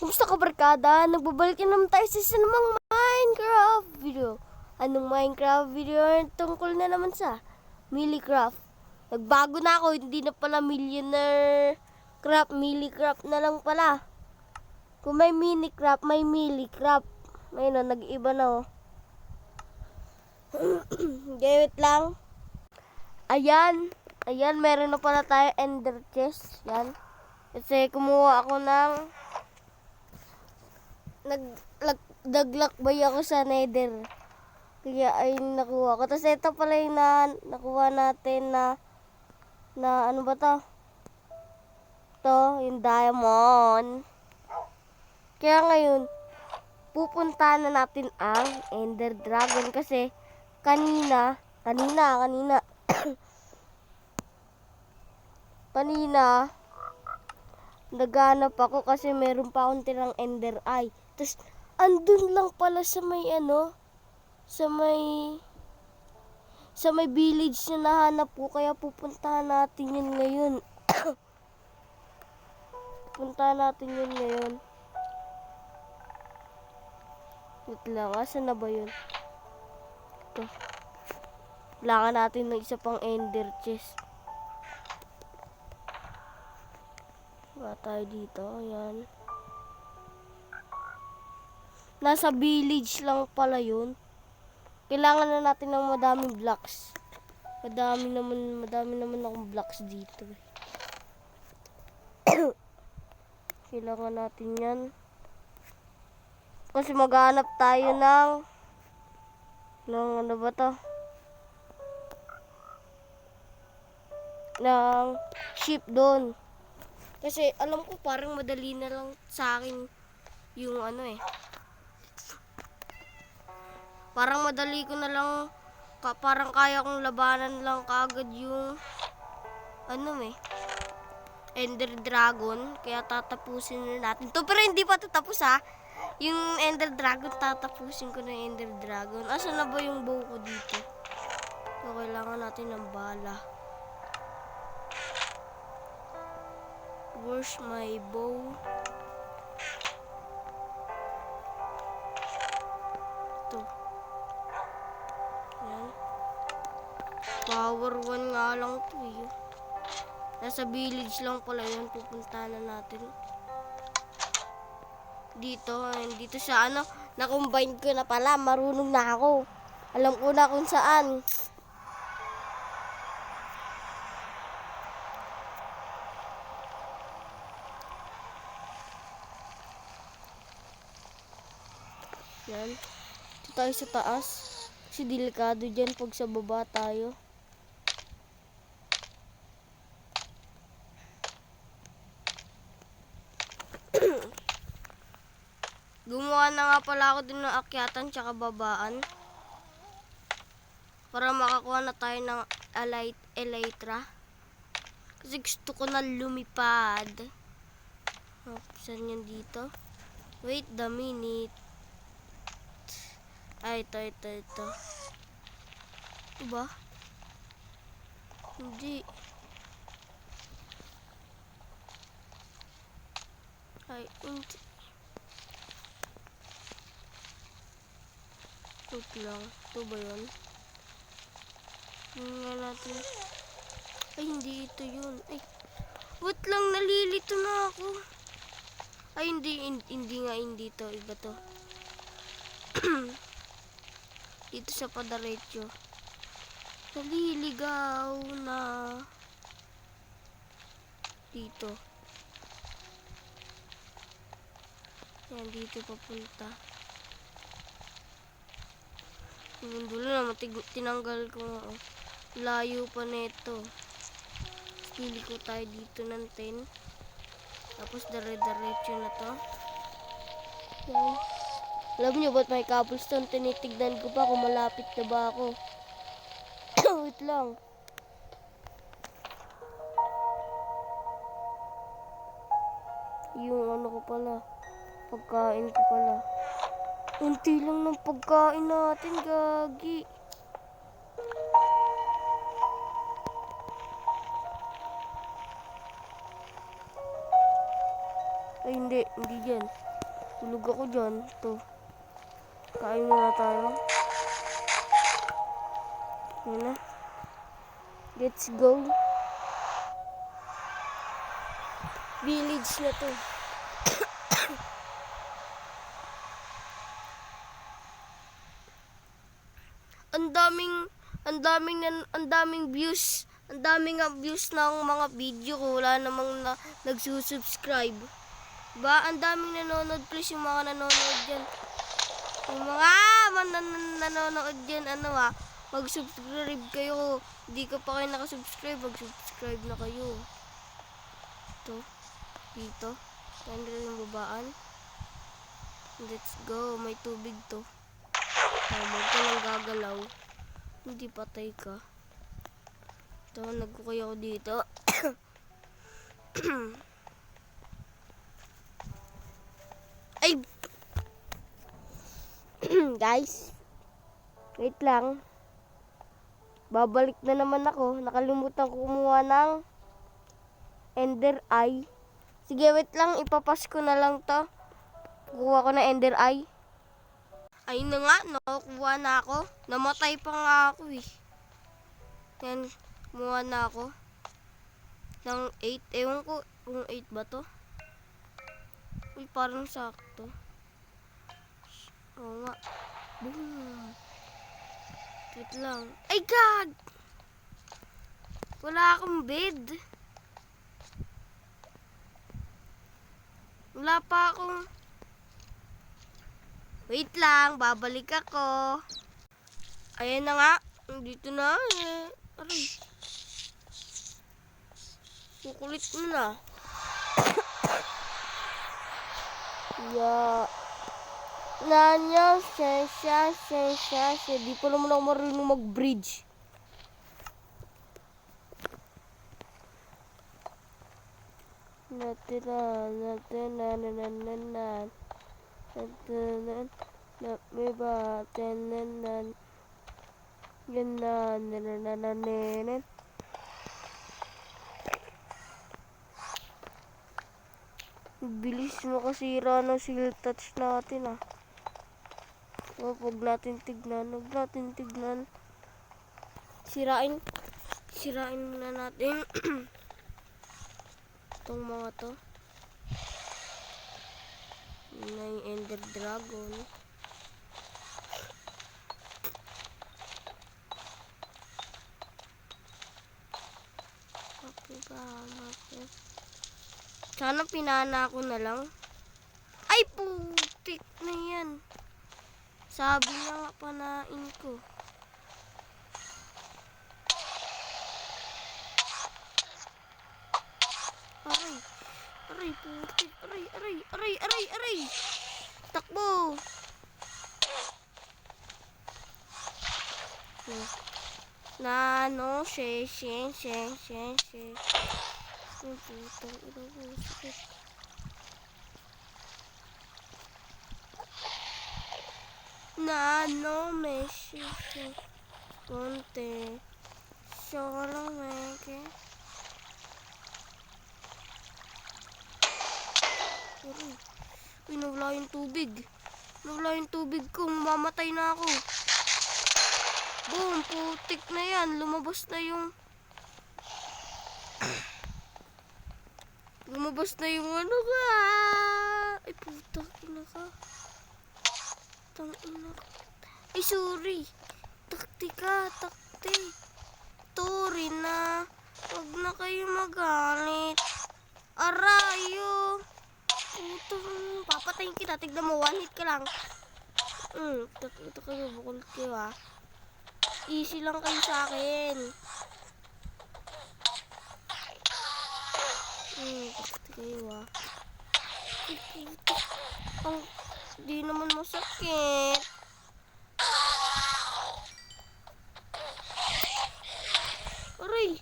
Kumusta ka, barkada? Nagbabalik na naman tayo sa isa namang Minecraft video. Anong Minecraft video? Tungkol na naman sa Millicraft. Nagbago na ako, hindi na pala Millionaire Craft, Millicraft na lang pala. Kung may Minicraft, may Millicraft. Ayun o, nag-iba na o. Wait lang. Ayan, meron na pala tayo ender chest. Yan. Kasi kumuha ako ng naglakbay ako sa nether. Kaya ay nakuha ko. Tapos ito pala yung nakuha natin na ano ba to? Ito, yung diamond. Kaya ngayon, pupunta na natin ang Ender Dragon kasi kanina naghanap ako kasi meron pa akong tirang Ender Eye. Tapos, andun lang pala sa may sa may village na nahanap ko. Kaya pupuntahan natin yun ngayon. Wait lang, asan na ba yun? Ito. Kailangan natin ng isa pang Ender chest. Wala tayo dito, ayan. Nasa village lang pala yun. Kailangan na natin ng madaming blocks. Madami naman akong blocks dito. Kailangan natin yan. Kasi maghanap tayo ng ano ba to? Ng sheep doon. Kasi alam ko parang madali na lang sa akin yung parang madali ko na lang, parang kaya kong labanan lang kagad yung Ender Dragon. Kaya tatapusin na natin to. Pero hindi pa tapos ha. Yung Ender Dragon, tatapusin ko na yung Ender Dragon. Asan na ba yung bow ko dito? So, kailangan natin ng bala. Where's my bow? Ito. Yan. Power 1 nga lang ito eh. Nasa village lang pala yun. Pupunta na natin. Dito sa na-combine ko na pala. Marunong na ako. Alam ko na kung saan. Yan. Ito tayo sa taas. Kasi delikado dyan pag sa baba tayo. Gumawa na nga pala ako din ng akyatan tsaka babaan. Para makakuha na tayo ng elytra. Kasi gusto ko na lumipad. Saan yan dito? Wait a minute. Ay, ito. Ito ba? Hindi. Ay, hindi. Wait lang. Ito ba yun? Tingnan natin. Ay, hindi ito yun. Ay, wait lang. Nalilito na ako. Ay, hindi nga. Hindi to. Iba to. Dito sa padaretso. Naliligaw na. Dito. Yan, dito papunta. Yung dulo na, tinanggal ko nga. Layo pa neto. Pili ko tayo dito ng 10. Tapos dire-diretso na to. Yan. Alam nyo ba't may cobblestone? Tinitignan ko pa kung malapit na ba ako. Wait lang. Yung ko pala. Pagkain ko pala. Unti lang ng pagkain natin, gagi. Ay, hindi dyan. Tulog ako dyan. Ito. Kain muna tayo. Yun na. Let's go. Village na to. ang daming views. Ang daming views ng mga video ko. Wala namang nagsusubscribe. Ba, ang daming nanonood. Please, yung mga nanonood dyan. Yung mga nanonood dyan, mag-subscribe kayo. Hindi ka pa kayo nakasubscribe, mag-subscribe na kayo. Ito. Dito. Yan rin yung babaan. Let's go. May tubig to. Huwag ka lang gagalaw. Hindi patay ka. Ito, nagkukay ako dito. Ay! Guys. Wait lang. Babalik na naman ako. Nakalimutan ko kumuha ng Ender Eye. Sige, wait lang. Ipapas ko na lang to. Kukuha ko na Ender Eye. Ayun na nga, nakukuha na ako. Namatay pa nga ako eh. Yan, kumuha na ako. Ng 8. Ewan ko kung 8 ba to. Uy, parang sakto. Oo nga. Boom. Wait lang. Ay, God! Wala akong bed. Wala pa akong... Wait lang, babalik ako. Ayan na nga. Dito na eh. Aray. Kukulit mo na. Ya. Nanya, sensya. Di pa naman ako marunong mag-bridge. Natin. Bilis makasira ng seal touch natin ah. Huwag natin tignan. Sirain muna natin. Itong mga to. Yun na yung Ender Dragon. Sana pinana ko na lang. Ay, putik na yan. Sabi niya nga panain ko. Aray, putik. Aray. Takbo. Nano, she. Ang putang ina ko. Sakit. Nano, meshi. Konte. Solo meke. Uy, nawala yung tubig. Nawala yung tubig ko. Mamatay na ako. Boom, putik na yan. Lumabas na yung ano ka. Ay, putang ina ka. Ay, sorry. Takti. Sorry na. Huwag na kayo magalit. Arayo. Putang. Papatayin kita. Tignan mo. One hit ka lang. Ito kayo. Bukol kayo ah. Easy lang kayo sa akin. Takti kayo ah. Di naman masakit. Aray.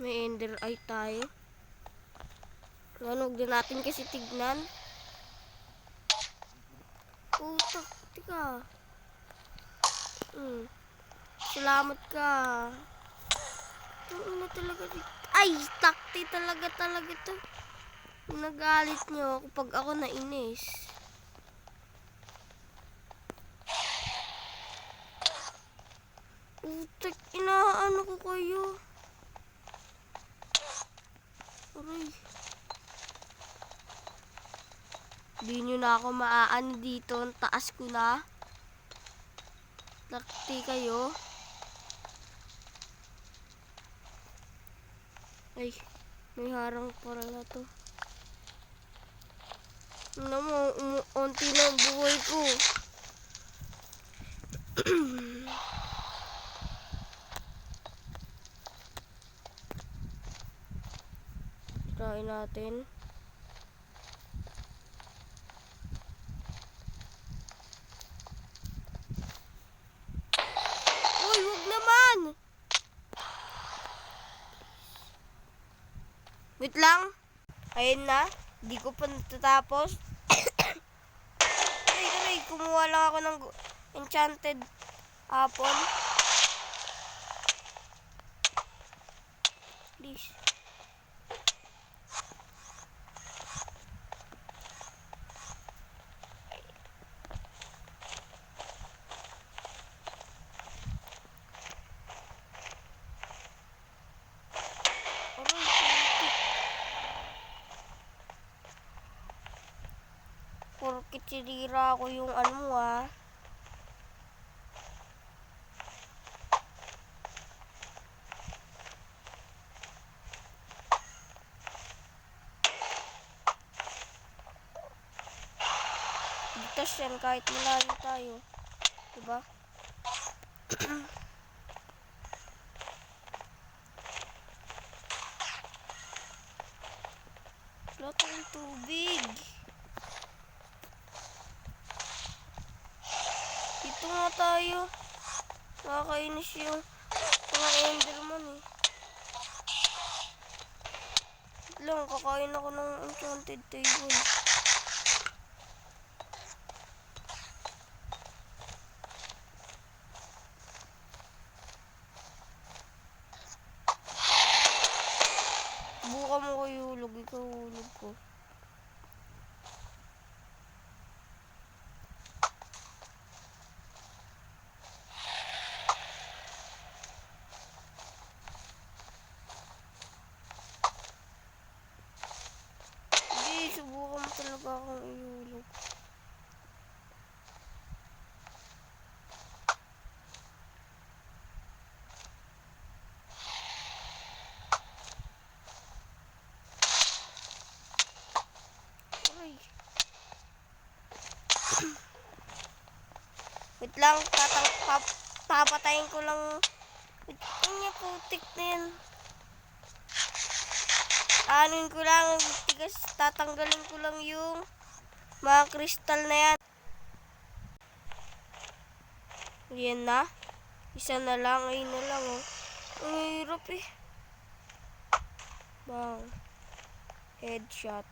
May Ender Eye tayo. Huwag din natin kasi tignan. Takti ka. Salamat ka. Ito na talaga dito. Ay, takti talaga to. Nagalit niyo ako pag ako nainis. Utek, inaano ko kayo. Aray. Di nyo na ako maaan dito. Ang taas ko na. Takti kayo. Ay, may harang para na to. Ano mo, unti na ang buhay ko. Try natin. Uy, wag naman! Wait lang. Ayun na. Di ko pa natatapos. Aray, kumuha lang ako ng enchanted apple. Please. Porkit sinira ko yung ano mo Ligtas yan kahit malayo tayo. Diba? Wala tayong tubig. Dito nga tayo. Nakakainis yung mga enderman eh. Wait lang, kakain ako ng enchanted table. Buka mo ko hulog, ikaw hulog ko. Hindi, subukan mo talaga akong ihulog. Wait lang, papatayin ko lang. Wait lang, putik na yan. Anuin ko lang, tigas, tatanggalin ko lang yung mga kristal na yan. Yan na. Isa na lang, ayun na lang oh. Ang hirap eh. Bang. Headshot.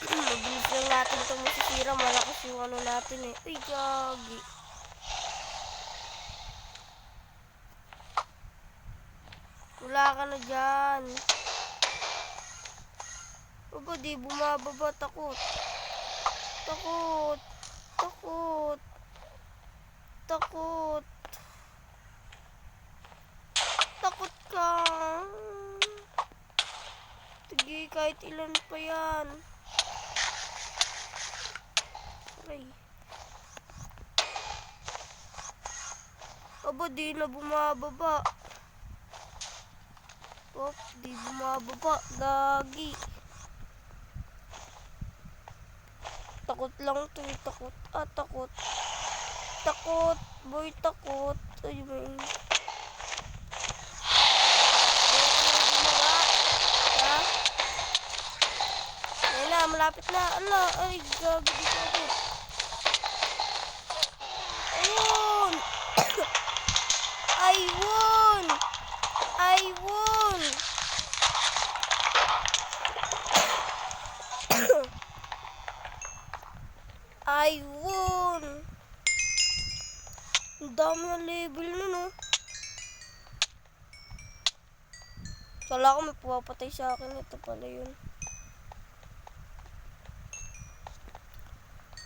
Mabilis lang natin ito masisira. Malakas yung ano natin eh. Uy, gagi. Wala ka na dyan. Aba, di bumababa. Takot. Takot. Takot. Takot. Takot ka. Sige, kahit ilan pa yan. Aray. Aba, di na bumababa. Di bumababa. Gagi. Takot lang to. Takot. Takot. Takot. Boy, takot. Ay, man. Ha? Ayun na, malapit na. Ala, ay, gabi dito ako. Ayun! I won! I won! I won! Ang dami ng level nun, no? Kala ko may pumapatay sa akin. Ito pala yun.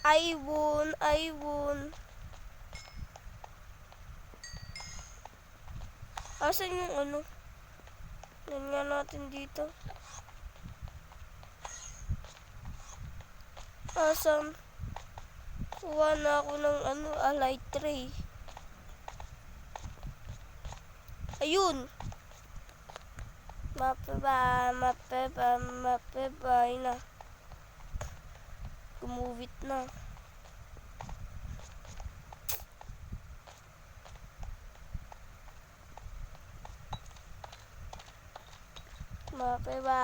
I won! I won! Asan yung ano? Yan nga natin dito. Asan? Kuha na ako ng ano, light tray. Ayun! Mapeba. Ayun na. Kumuvit na. Mapeba.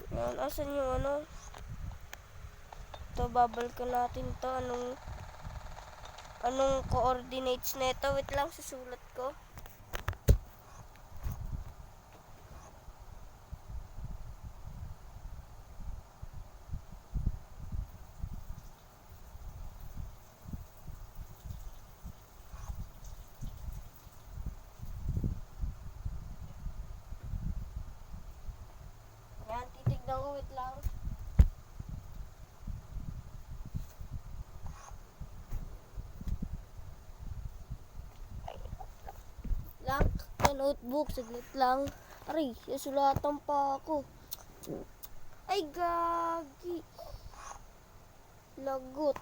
Yan, asan yung ano? Ito, babalikan natin to. Anong coordinates nito? Wait lang, susulat ko. Yan, titignan ko. Wait lang. Notebook, saglit lang. Aray, sulatan pa ako. Ay, gagi. Lagot.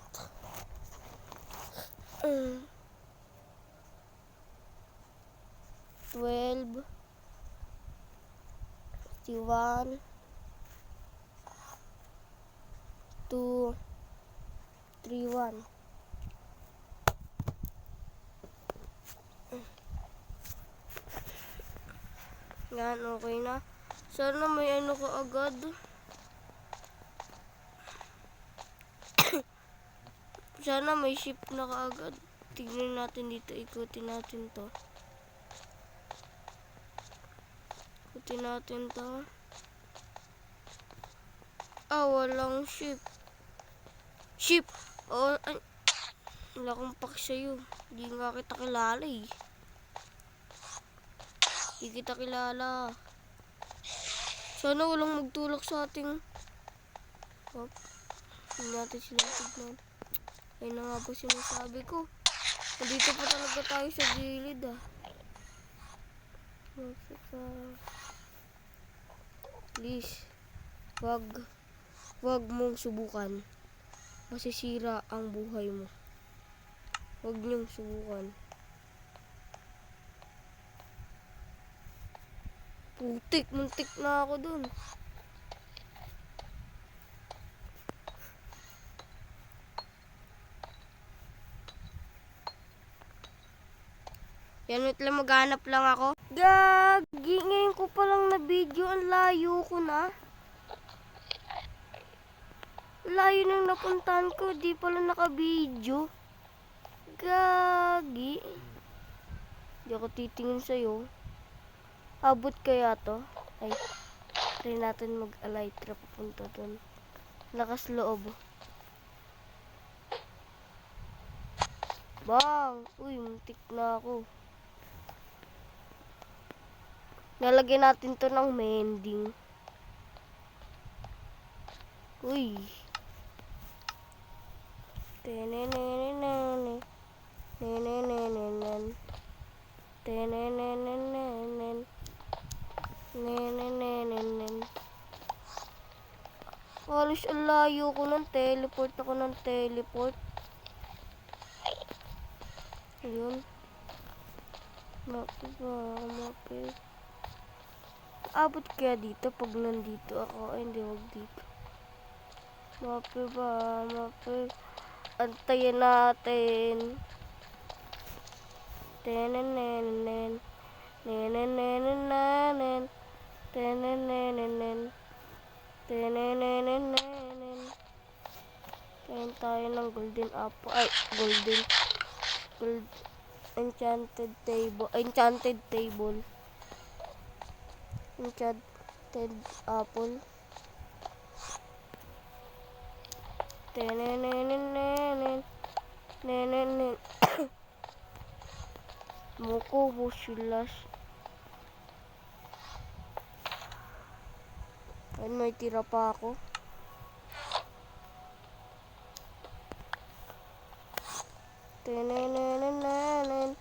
12 51 2 3 1. Yan, okay na. Sana may ano ko agad. Sana may ship na kaagad. Tignan natin dito. Ikutin natin to. Ikutin natin to. Walang ship. Ship! Ay. Wala akong pak sa'yo. Hindi nga kita kilala eh. Hindi kita kilala. Sana walang magtulak sa ating... Hindi natin sila tignan. Ayun na nga po sinasabi ko. Nandito pa talaga tayo sa gilid Please. Wag mong subukan. Masisira ang buhay mo. Wag niyong subukan. Muntik na ako dun. Yan, wait lang, maghanap lang ako. Gagi, ngayon ko palang na video. Ang layo ko na. Layo nang napuntahan ko. Di pala naka-video. Gagi. Di ako titingin sa'yo. Abot kaya to? Ay, try natin mag-elytra papunta dun. Lakas loob. Bang! Uy, muntik na ako. Nalagyan natin to ng mending. Uy. Tenenenenen. Nenenenenen. Tenenenenen. Nenenenenen. Halos ang layo ko ng teleport ako ng teleport. Ayun. Mapit. Abot kaya dito pag nandito ako? Ay, hindi, wag dito. Mapit. Antayin natin. Tenenenen. Nenenenen. Tenenenen. Tenenenen. Kain tayo ng golden apple. Ay, golden. Enchanted table. Enchanted apple. Tenenenen. Nenenen. Moko busilas. Ay, may tira pa ako. Tenenenen.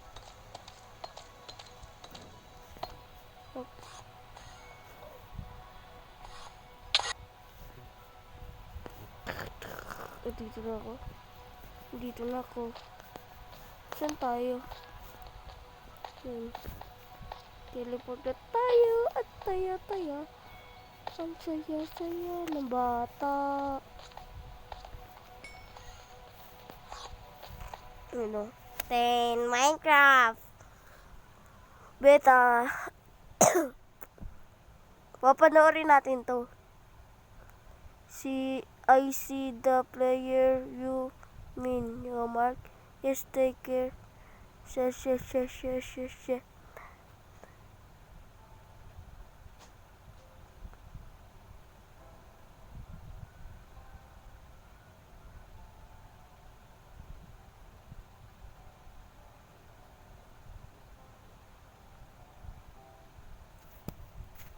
Dito na ako. Dito na ako. Saan tayo? Teleport na tayo at taya. Ang saya-saya ng bata. Ano? Minecraft. Beta. Papanoorin natin to. I see the player you mean. Your mark. Yes, take care. She.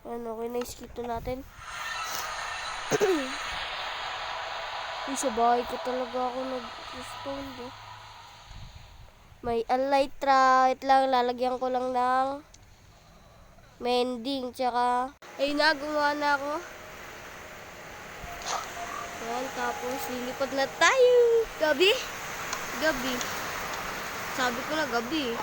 Ano, okay na skip na natin. Sa bahay ko talaga ako nag-respond. May elytra. Ito lang, lalagyan ko lang ng mending. Tsaka, ay gumawa na ako. Yan, tapos lilipad na tayo. Gabi. Sabi ko na gabi.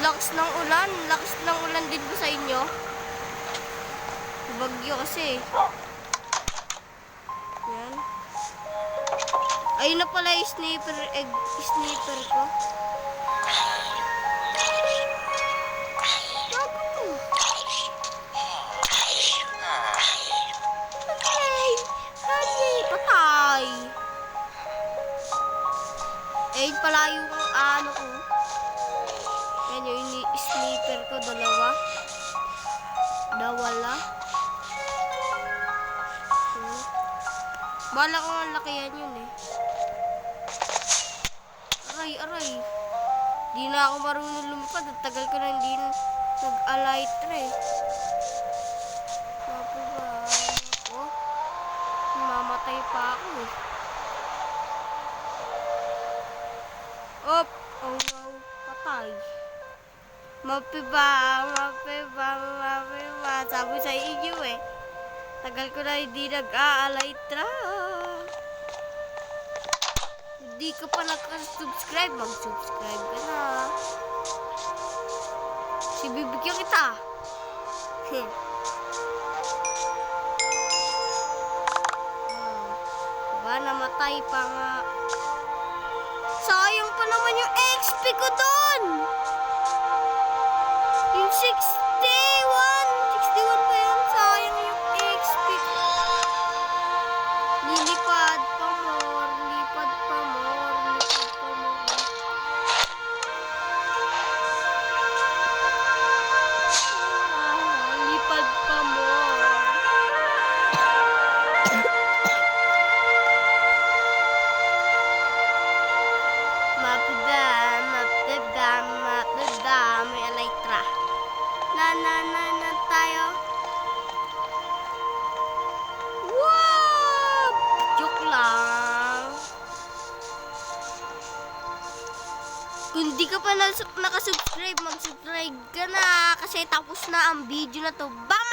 Lakas ng ulan din ba sa inyo? Bagyo kasi. Yan. Ayun na pala yung sniper ko. Patay. Ayun pala yung ano ko. Yan yung sniper ko, dalawa. Bala ko ang lakihan yun eh. Aray. Di na ako marunong lumipad. At tagal ko na hindi nag-alytra eh. Oh, mamatay pa ako eh. Oh no, patay. Mapiba. Sabi sa inyo eh. Tagal ko na hindi nag-alytra. Hindi ka pa nag-subscribe, mag-subscribe ka na. Bibigyan kita. Diba, namatay pa nga. Sayang pa naman yung XP ko doon. Yung 61 pa yun. Sayang yung XP ko. Lilipad pa more. Lipad pa more. Mapida, may elytra. Na Kung di ka pa nakasubscribe, mag-subscribe ka na kasi tapos na ang video na to. Bye!